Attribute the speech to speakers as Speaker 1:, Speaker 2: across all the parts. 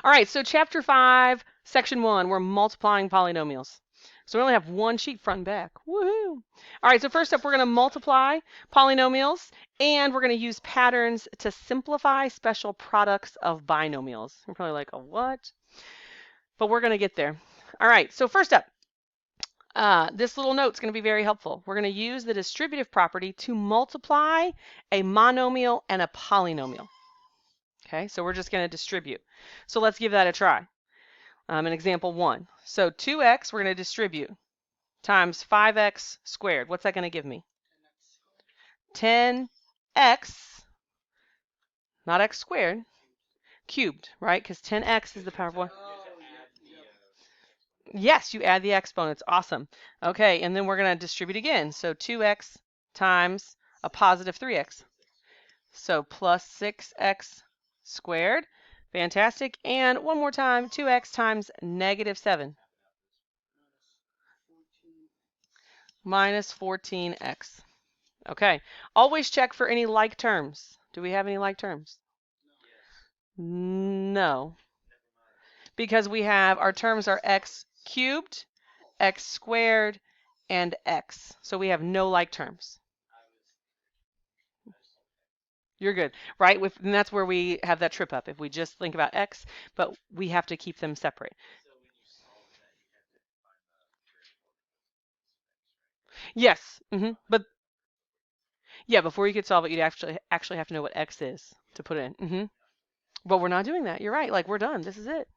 Speaker 1: All right, so chapter 5, section 1, we're multiplying polynomials. So we only have one sheet front and back. Woohoo! All right, so first up, we're going to multiply polynomials, and we're going to use patterns to simplify special products of binomials. You're probably like, a what? But we're going to get there. All right, so first up, this little note is going to be very helpful. We're going to use the distributive property to multiply a monomial and a polynomial. Okay, so we're just going to distribute. So let's give that a try. An example 1. So 2x we're going to distribute times 5x squared. What's that going to give me? 10x, not x squared, cubed, right? Because 10x is the power of 1. Yes, you add the exponents. Awesome. Okay, and then we're going to distribute again. So 2x times a positive 3x. So plus 6x squared. Fantastic. And one more time, 2x times negative 7. Minus 14x. Okay. Always check for any like terms. Do we have any like terms? No. Because we have, our terms are x cubed, x squared, and x. So we have no like terms. You're good, right? And that's where we have that trip up. If we just think about x, but we have to keep them separate. Yes. But yeah, before you could solve it, you'd actually have to know what x is to put in. But we're not doing that. You're right. Like, we're done. This is it.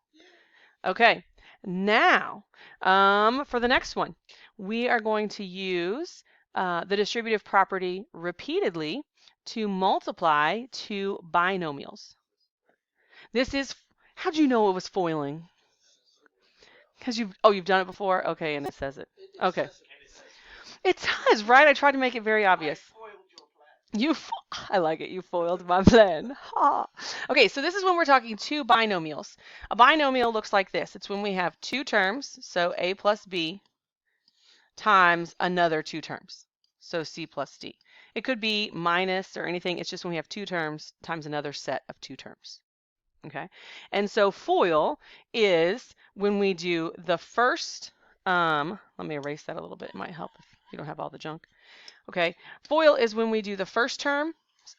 Speaker 1: Okay. Now, for the next one, we are going to use the distributive property repeatedly to multiply two binomials. This is, how'd you know it was foiling? Because you've done it before? Okay, and it says it. Okay. It does, right? I tried to make it very obvious. I like it. You foiled my plan. Ha. Okay, so this is when we're talking two binomials. A binomial looks like this. It's when we have two terms, so a plus b, times another two terms, so c plus d. It could be minus or anything. It's just when we have two terms times another set of two terms. Okay, and so FOIL is when we do the first, let me erase that a little bit. It might help if you don't have all the junk. Okay, FOIL is when we do the first term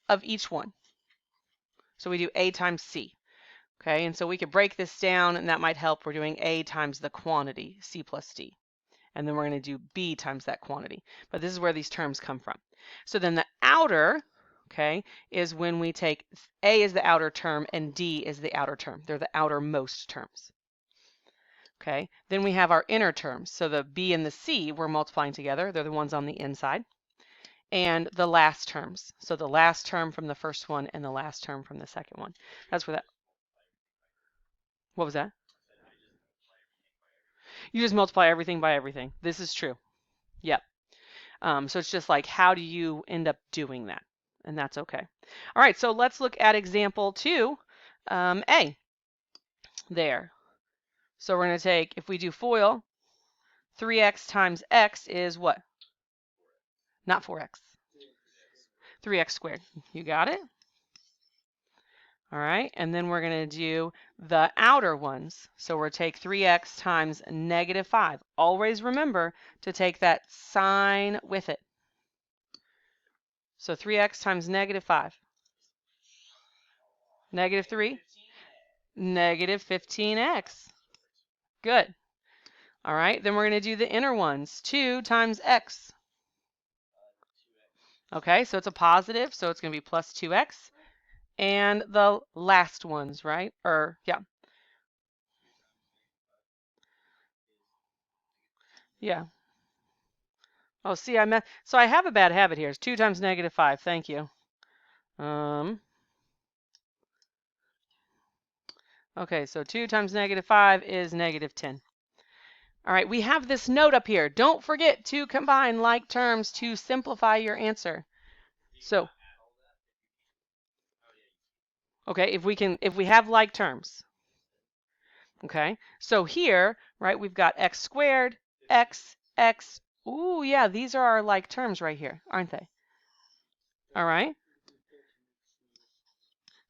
Speaker 1: of each one. So we do a times c. Okay, and so we could break this down, and that might help. We're doing a times the quantity, c plus d. And then we're going to do b times that quantity. But this is where these terms come from. So then the outer, okay, is when we take a is the outer term and d is the outer term. They're the outermost terms. Okay, then we have our inner terms. So the b and the c we're multiplying together. They're the ones on the inside. And the last terms. So the last term from the first one and the last term from the second one. That's where that. What was that? You just multiply everything by everything. This is true. Yep. So it's just like, how do you end up doing that? And that's okay. All right, so let's look at example 2, A. There. So we're going to take, if we do FOIL, 3x times x is what? Not 4x. 3x squared. You got it? All right, and then we're going to do the outer ones. So we'll take 3x times negative 5. Always remember to take that sign with it. So 3x times negative 5. Negative 3. Negative 15x. Good. All right, then we're going to do the inner ones. 2 times x. Okay, so it's a positive, so it's going to be plus 2x. And the last ones, right? Yeah. Yeah. Oh, see, so I have a bad habit here. It's 2 times negative 5. Thank you. Okay, so 2 times negative 5 is negative 10. All right, we have this note up here. Don't forget to combine like terms to simplify your answer. So, okay, if we have like terms. Okay, so here, right, we've got x squared, x. Ooh, yeah, these are our like terms right here, aren't they? All right.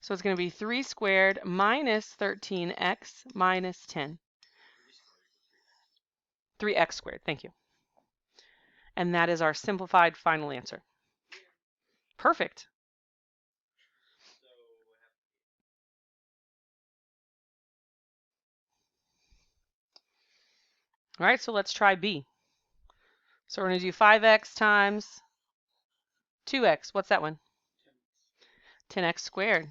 Speaker 1: So it's going to be 3 squared minus 13x minus 10. 3x squared, thank you. And that is our simplified final answer. Perfect. All right, so let's try B. So we're going to do 5x times 2x. What's that one? 10x squared.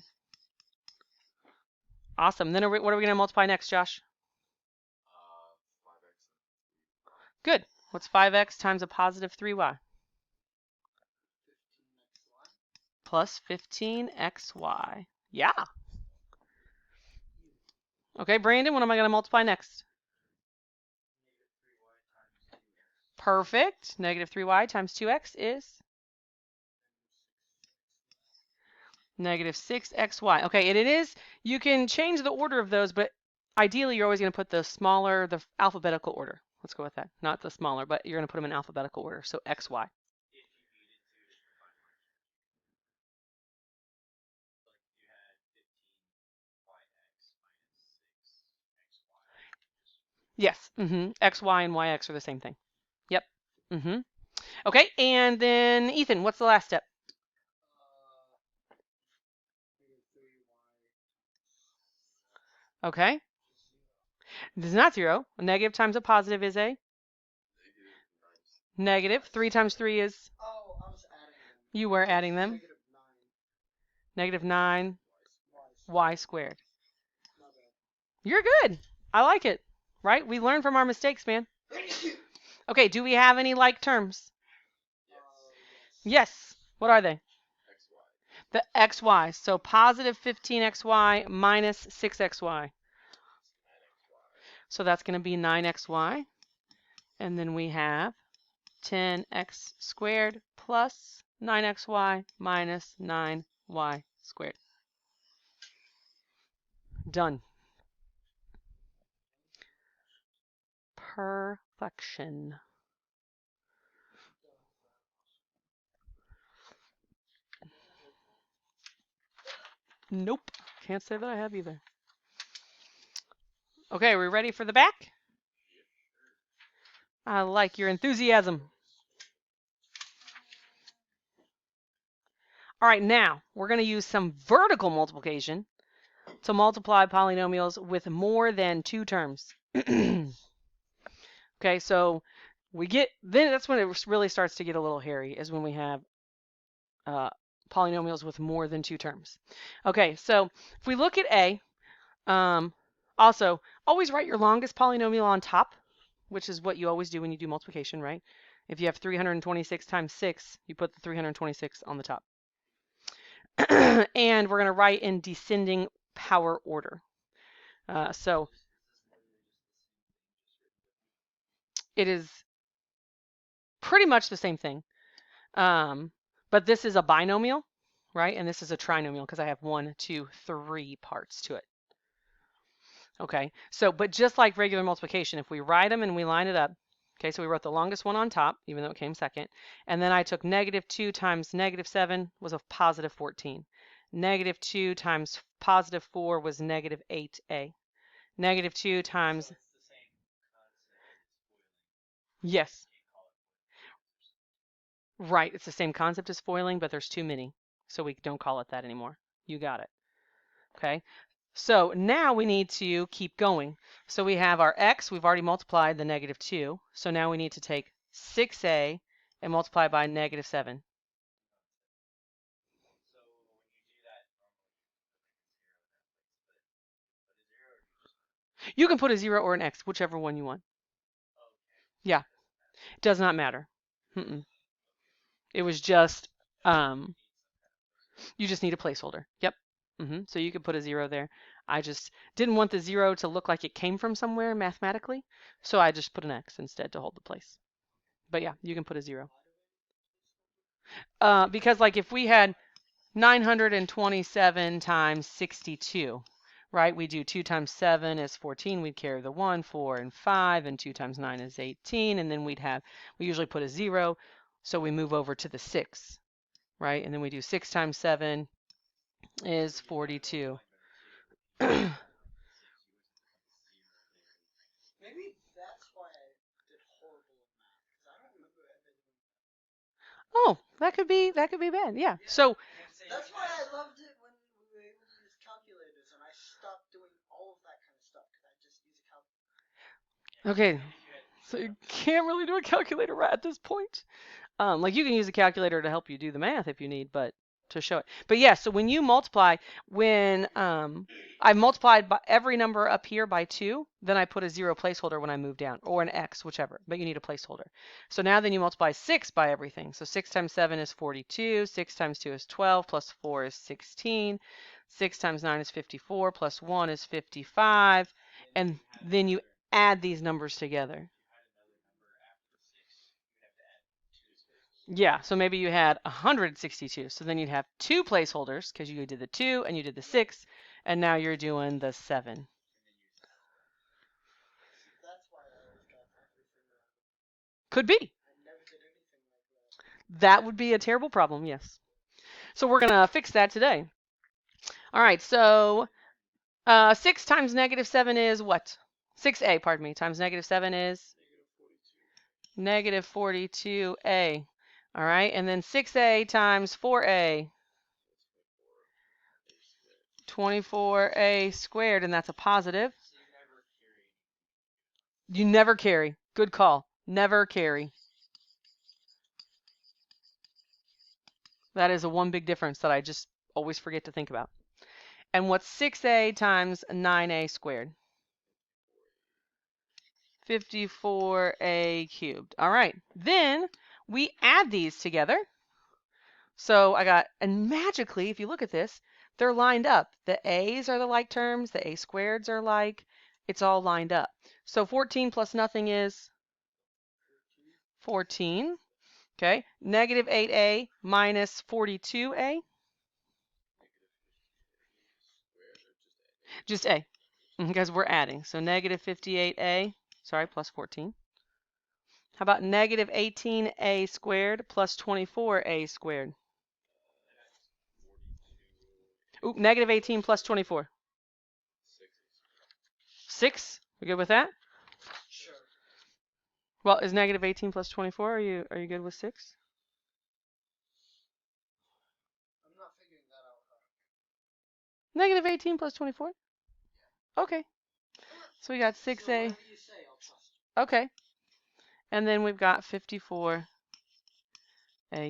Speaker 1: Awesome. Then what are we going to multiply next, Josh? 5x. Good. What's 5x times a positive 3y? Plus 15xy. Yeah. Okay, Brandon, what am I going to multiply next? Perfect. Negative 3y times 2x is? Negative 6xy. Okay, and it is, you can change the order of those, but ideally you're always going to put the smaller, the alphabetical order. Let's go with that. Not the smaller, but you're going to put them in alphabetical order. So xy. Yes. X, Y, and YX are the same thing. Yep. Okay, and then Ethan, what's the last step? Okay. This is not 0. A negative times a positive is a? Negative. 3 times 3 is? Oh, I was adding them. You were adding them. Negative 9 y squared. You're good. I like it. Right? We learn from our mistakes, man. Okay, do we have any like terms? Yes. What are they? The xy. So positive 15xy minus 6xy. So that's going to be 9xy. And then we have 10x squared plus 9xy minus 9y squared. Done. Perfection. Nope. Can't say that I have either. Okay, are we ready for the back? I like your enthusiasm. All right, now we're going to use some vertical multiplication to multiply polynomials with more than 2 terms. Okay, so then that's when it really starts to get a little hairy, is when we have polynomials with more than 2 terms. Okay, so if we look at A, also always write your longest polynomial on top, which is what you always do when you do multiplication, right? If you have 326 times 6, you put the 326 on the top. And we're going to write in descending power order. So it is pretty much the same thing. But this is a binomial, right? And this is a trinomial because I have 1, 2, 3 parts to it. Okay, so but just like regular multiplication, if we write them and we line it up, okay, so we wrote the longest one on top, even though it came second, and then I took negative 2 times negative 7 was a positive 14. Negative 2 times positive 4 was negative 8a. Negative 2 times... Yes. Right, it's the same concept as foiling, but there's too many, so we don't call it that anymore. You got it. Okay, so now we need to keep going. So we have our x, we've already multiplied the negative 2, so now we need to take 6a and multiply by negative 7. You can put a 0 or an x, whichever one you want. Yeah, it does not matter. It was just, you just need a placeholder. Yep. So you could put a 0 there. I just didn't want the 0 to look like it came from somewhere mathematically, so I just put an x instead to hold the place. But yeah, you can put a 0. Because like if we had 927 times 62, right? We do 2 times 7 is 14. We'd carry the 1, 4, and 5, and 2 times 9 is 18. And then we usually put a 0, so we move over to the 6, right? And then we do 6 times 7 is 42.
Speaker 2: Maybe that's why I did horrible in math, because I don't remember ever doing that.
Speaker 1: Oh, that could be bad. Yeah. So
Speaker 2: That's why I loved it when we were able to use calculators, and I stopped doing all of that kind of stuff because I just use a calculator.
Speaker 1: okay, so you can't really do a calculator right at this point. Like you can use a calculator to help you do the math if you need, but to show it. But yeah, so when you multiply, when I multiplied by every number up here by 2, then I put a 0 placeholder when I move down, or an x, whichever, but you need a placeholder. So now then you multiply 6 by everything. So 6 times 7 is 42, 6 times 2 is 12, plus 4 is 16, 6 times 9 is 54, plus 1 is 55, and then you add these numbers together. Yeah, so maybe you had 162. So then you'd have 2 placeholders because you did the 2 and you did the 6, and now you're doing the 7.
Speaker 2: That's why I always got everything wrong.
Speaker 1: Could be.
Speaker 2: I never did anything like that.
Speaker 1: That would be a terrible problem, yes. So we're going to fix that today. All right, so 6 times negative 7 is what? 6a, pardon me, times negative 7 is? Negative 42a. All right, and then 6a times 4a. 24a squared, and that's a positive. You never carry. Good call. Never carry. That is a one big difference that I just always forget to think about. And what's 6a times 9a squared? 54a cubed. All right. Then we add these together. So I got, and magically, if you look at this, they're lined up. The a's are the like terms. The a squareds are like. It's all lined up. So 14 plus nothing is 14. Okay. Negative 8a minus 42a. Just a. Because we're adding. So negative 58a, sorry, plus 14. How about negative 18a squared plus 24a squared? Ooh, negative 18 plus 24. 6? We good with that?
Speaker 2: Sure.
Speaker 1: Well, is negative 18 plus 24? Are you good with 6?
Speaker 2: I'm not figuring that out.
Speaker 1: Negative 18 plus 24? Okay. So we got 6a.
Speaker 2: So whatever you say, I'll trust you.
Speaker 1: Okay. And then we've got 54a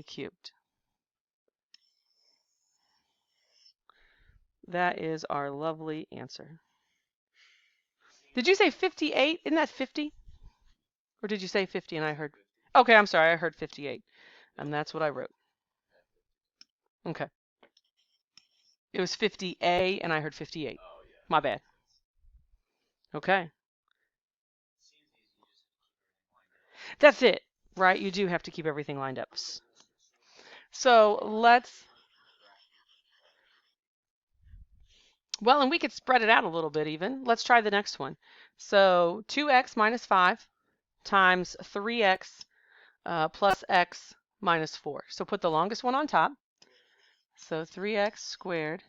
Speaker 1: cubed. That is our lovely answer. Did you say 58? Isn't that 50? Or did you say 50 and I heard? Okay, I'm sorry. I heard 58. And that's what I wrote. Okay. It was 50A and I heard 58. My bad. Okay. That's it, right? You do have to keep everything lined up. So let's, well, and we could spread it out a little bit even. Let's try the next one. So 2x minus 5 times 3x plus x minus 4. So put the longest one on top. So 3x squared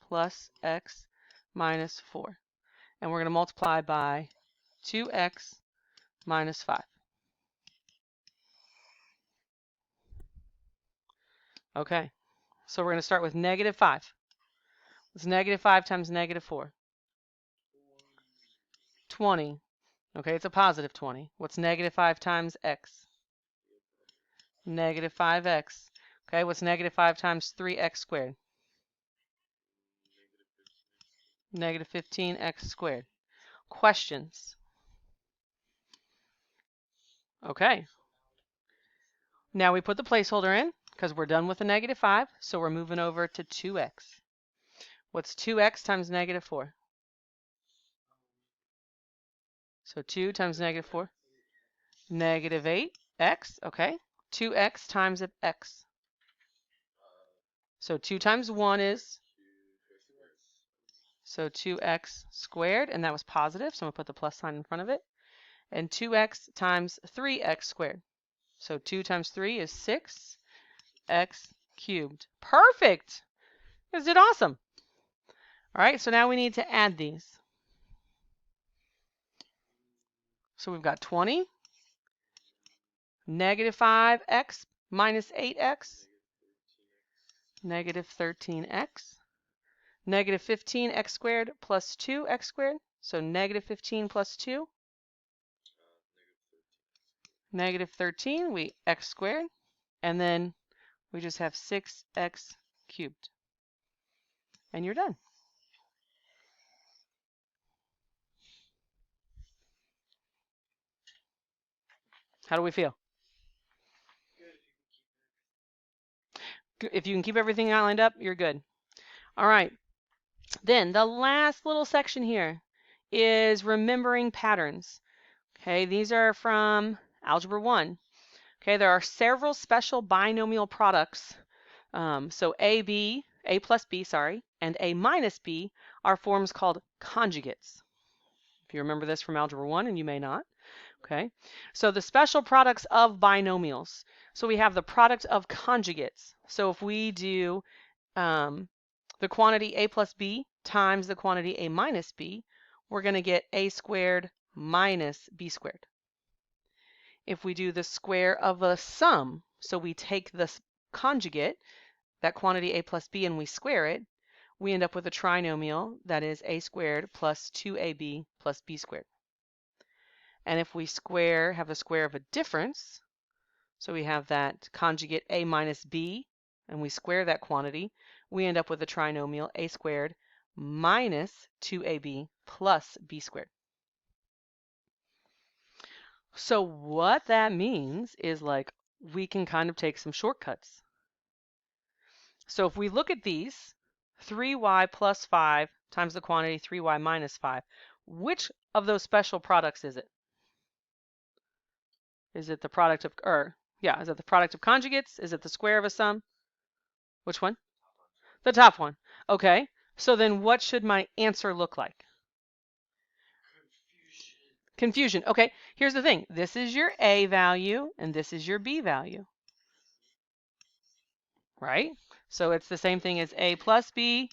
Speaker 1: plus x minus 4. And we're going to multiply by 2x minus 5. Okay, so we're going to start with negative 5. It's negative 5 times negative 4. 20. Okay, it's a positive 20. What's negative 5 times x? Negative 5x. Okay, what's negative 5 times 3x squared? Negative 15x squared. Questions? Okay. Now we put the placeholder in because we're done with the negative 5, so we're moving over to 2x. What's 2x times negative 4? So 2 times negative 4? Negative 8x, okay. 2x times x. So 2 times 1 is? So 2x squared, and that was positive, so I'm going to put the plus sign in front of it. And 2x times 3x squared. So 2 times 3 is 6x cubed. Perfect! You guys did awesome. All right, so now we need to add these. So we've got 20, negative 5x minus 8x, negative 13x, negative 15x squared plus 2x squared. So negative 15 plus 2, negative 13, we x squared, and then we just have 6x cubed. And you're done. How do we feel? If you can keep everything lined up, you're good. All right. Then the last little section here is remembering patterns. Okay, these are from Algebra 1. Okay, there are several special binomial products. So A plus B, sorry, and A minus B are forms called conjugates. If you remember this from Algebra 1, and you may not. Okay, so the special products of binomials. So we have the product of conjugates. So if we do the quantity A plus B times the quantity A minus B, we're going to get A squared minus B squared. If we do the square of a sum, so we take this conjugate, that quantity A plus B, and we square it, we end up with a trinomial that is A squared plus 2AB plus B squared. And if we have the square of a difference, so we have that conjugate A minus B, and we square that quantity, we end up with a trinomial A squared minus 2AB plus B squared. So what that means is like we can kind of take some shortcuts. So if we look at these, 3y plus 5 times the quantity 3y minus 5, which of those special products is it? Is it the product of, is it the product of conjugates? Is it the square of a sum? Which one? The top one. Okay, so then what should my answer look like? Confusion. Okay, here's the thing. This is your A value, and this is your B value. Right? So it's the same thing as A plus B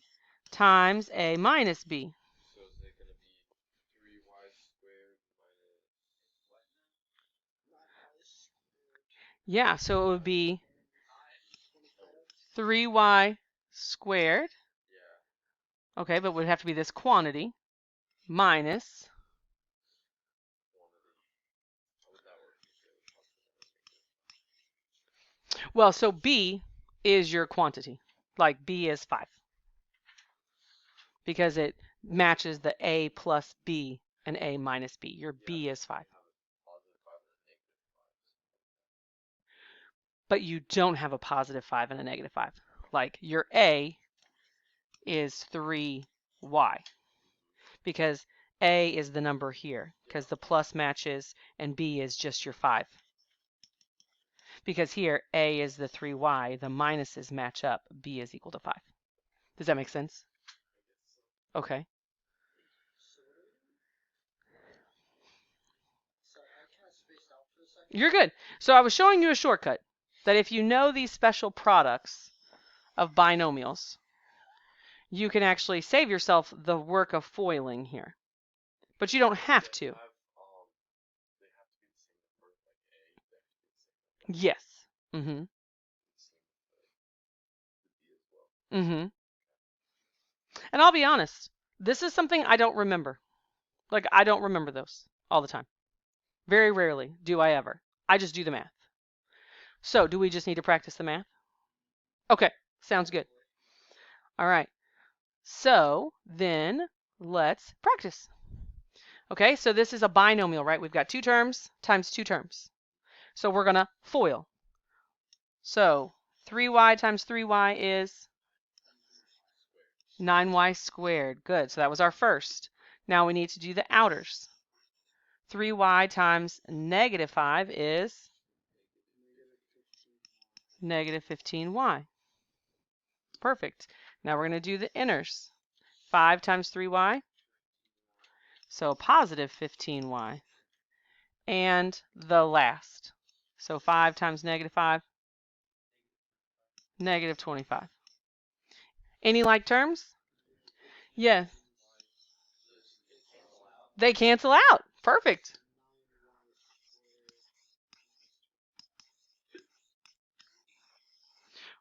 Speaker 1: times A minus B.
Speaker 3: So is it going to be 3y squared minus...
Speaker 1: Yeah, so it would be 3y squared.
Speaker 3: Yeah.
Speaker 1: Okay, but it would have to be this quantity minus. Well, so B is your quantity. Like B is 5. Because it matches the A plus B and A minus B. Your B is 5. But you don't have a positive 5 and a negative 5. Like your A is 3y. Because A is the number here. Because the plus matches and B is just your 5. Because here A is the 3y, the minuses match up, B is equal to 5. Does that make sense? Okay. You're good. So I was showing you a shortcut that if you know these special products of binomials, you can actually save yourself the work of foiling here. But you don't have to. Yes. Mm-hmm. Mm-hmm. And I'll be honest, this is something I don't remember. Like, I don't remember those all the time. Very rarely do I ever. I just do the math. So, do we just need to practice the math? Okay, sounds good. All right. So, then let's practice. Okay, so this is a binomial, right? We've got 2 terms times 2 terms. So we're going to FOIL. So 3y times 3y is 9y squared. Good, so that was our first. Now we need to do the outers. 3y times negative 5 is negative 15y. Perfect. Now we're going to do the inners. 5 times 3y, so positive 15y. And the last. So 5 times negative 5, negative 25. Any like terms? Yes. They cancel out. Perfect.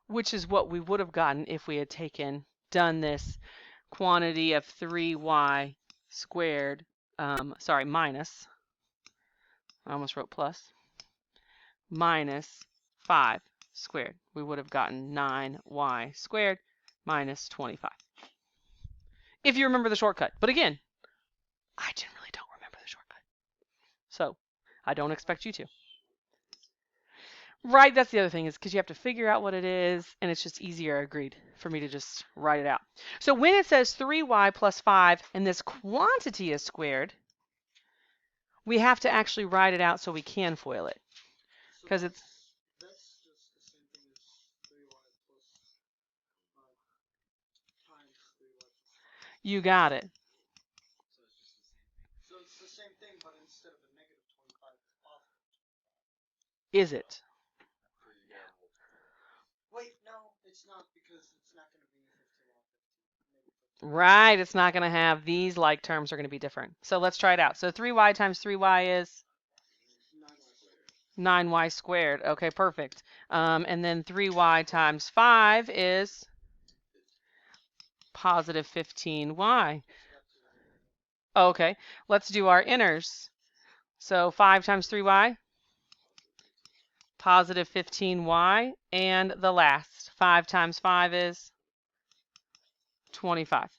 Speaker 1: Which is what we would have gotten if we had done this quantity of 3y squared, minus, I almost wrote plus, minus 5 squared. We would have gotten 9y squared minus 25. If you remember the shortcut. But again, I generally don't remember the shortcut. So I don't expect you to. Right, that's the other thing, is because you have to figure out what it is, and it's just easier, agreed, for me to just write it out. So when it says 3y plus 5 and this quantity is squared, we have to actually write it out so we can FOIL it. Because it's...
Speaker 2: That's just the same thing as 3y plus times 3y plus 5.
Speaker 1: You got it.
Speaker 2: So it's the same thing, but instead of a negative 25, it's positive 25.
Speaker 1: Is it?
Speaker 2: Wait, no, it's not, because it's not going to be 15
Speaker 1: Right, it's not going to have these like terms are going to be different. So let's try it out. So 3y times 3y is 9y squared. Okay, perfect. And then 3y times 5 is positive 15y. Okay, let's do our inners. So 5 times 3y, positive 15y, and the last, 5 times 5 is 25.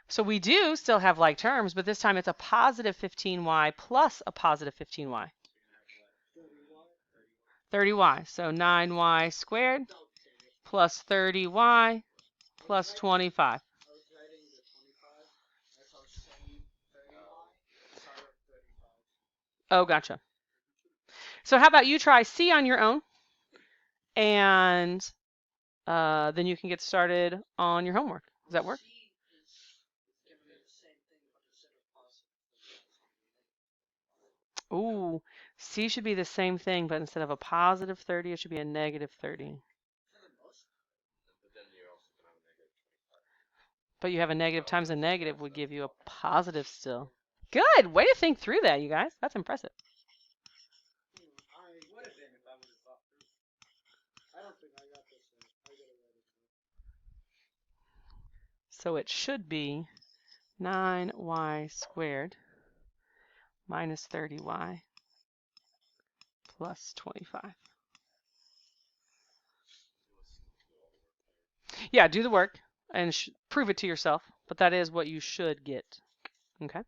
Speaker 1: So we do still have like terms, but this time it's a positive 15y plus a positive 15y. 30y. So 9y squared plus 30y plus 25.
Speaker 2: I was writing the 25 as I was saying 30y. So I wrote 35.
Speaker 1: Oh, gotcha. So how about you try C on your own, and then you can get started on your homework. Does that work?
Speaker 2: C is giving me the same thing, but instead of positive.
Speaker 1: Ooh, C should be the same thing, but instead of a positive 30, it should be a negative 30. But you have a negative times a negative would give you a positive still. Good. Way to think through that, you guys. That's impressive.
Speaker 2: I would have been if I would have thought through. I don't think I got this right. I got it right.
Speaker 1: So it should be 9y squared minus 30y plus 25. Yeah, do the work and prove it to yourself, but that is what you should get. Okay?